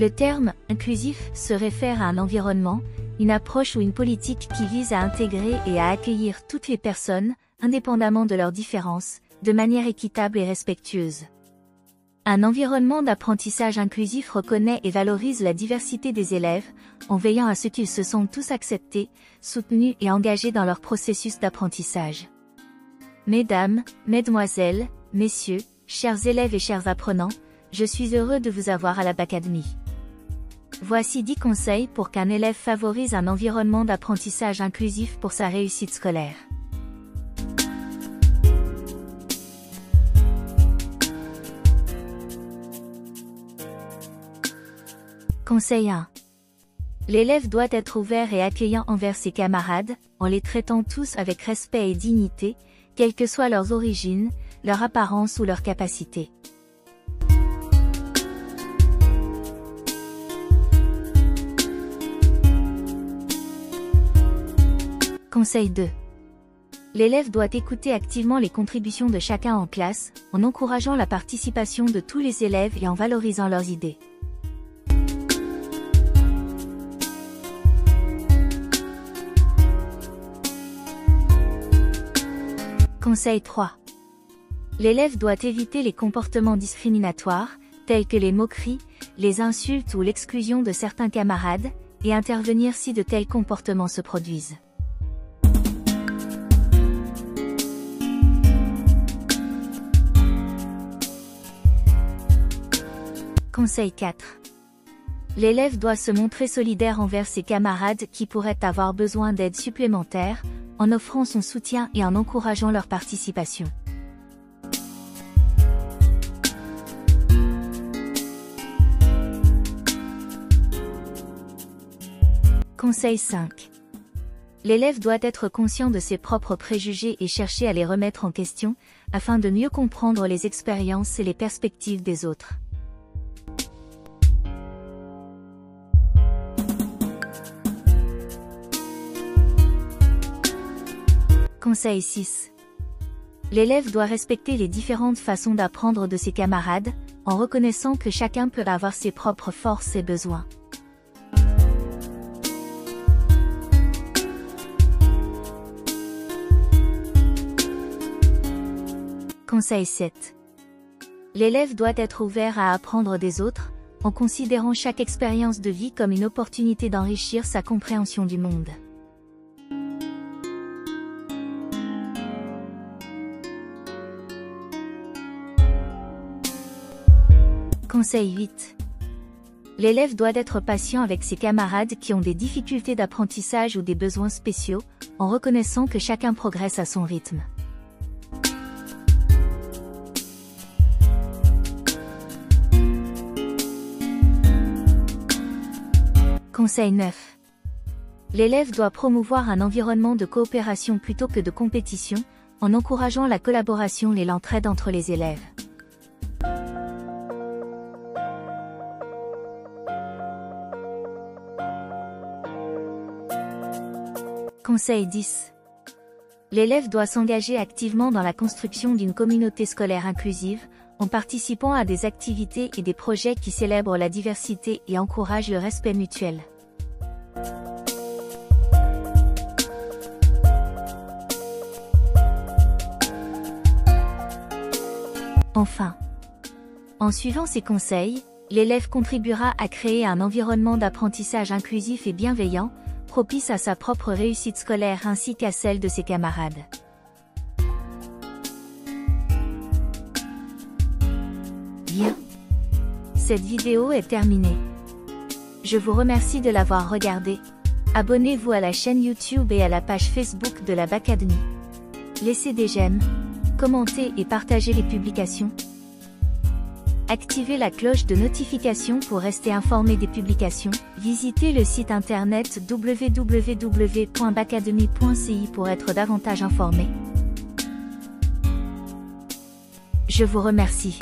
Le terme « inclusif » se réfère à un environnement, une approche ou une politique qui vise à intégrer et à accueillir toutes les personnes, indépendamment de leurs différences, de manière équitable et respectueuse. Un environnement d'apprentissage inclusif reconnaît et valorise la diversité des élèves, en veillant à ce qu'ils se sentent tous acceptés, soutenus et engagés dans leur processus d'apprentissage. Mesdames, Mesdemoiselles, Messieurs, chers élèves et chers apprenants, je suis heureux de vous avoir à la Bacademy. Voici 10 conseils pour qu'un élève favorise un environnement d'apprentissage inclusif pour sa réussite scolaire. Conseil 1. L'élève doit être ouvert et accueillant envers ses camarades, en les traitant tous avec respect et dignité, quelles que soient leurs origines, leur apparence ou leurs capacités. Conseil 2. L'élève doit écouter activement les contributions de chacun en classe, en encourageant la participation de tous les élèves et en valorisant leurs idées. Conseil 3. L'élève doit éviter les comportements discriminatoires, tels que les moqueries, les insultes ou l'exclusion de certains camarades, et intervenir si de tels comportements se produisent. Conseil 4. L'élève doit se montrer solidaire envers ses camarades qui pourraient avoir besoin d'aide supplémentaire, en offrant son soutien et en encourageant leur participation. Conseil 5. L'élève doit être conscient de ses propres préjugés et chercher à les remettre en question, afin de mieux comprendre les expériences et les perspectives des autres. Conseil 6. L'élève doit respecter les différentes façons d'apprendre de ses camarades, en reconnaissant que chacun peut avoir ses propres forces et besoins. Conseil 7. L'élève doit être ouvert à apprendre des autres, en considérant chaque expérience de vie comme une opportunité d'enrichir sa compréhension du monde. Conseil 8. L'élève doit être patient avec ses camarades qui ont des difficultés d'apprentissage ou des besoins spéciaux, en reconnaissant que chacun progresse à son rythme. Conseil 9. L'élève doit promouvoir un environnement de coopération plutôt que de compétition, en encourageant la collaboration et l'entraide entre les élèves. Conseil 10. L'élève doit s'engager activement dans la construction d'une communauté scolaire inclusive, en participant à des activités et des projets qui célèbrent la diversité et encouragent le respect mutuel. Enfin, en suivant ces conseils, l'élève contribuera à créer un environnement d'apprentissage inclusif et bienveillant, propice à sa propre réussite scolaire ainsi qu'à celle de ses camarades. Bien. Cette vidéo est terminée. Je vous remercie de l'avoir regardée. Abonnez-vous à la chaîne YouTube et à la page Facebook de la Bacademy. Laissez des j'aime, commentez et partagez les publications. Activez la cloche de notification pour rester informé des publications. Visitez le site internet www.bacademy.ci pour être davantage informé. Je vous remercie.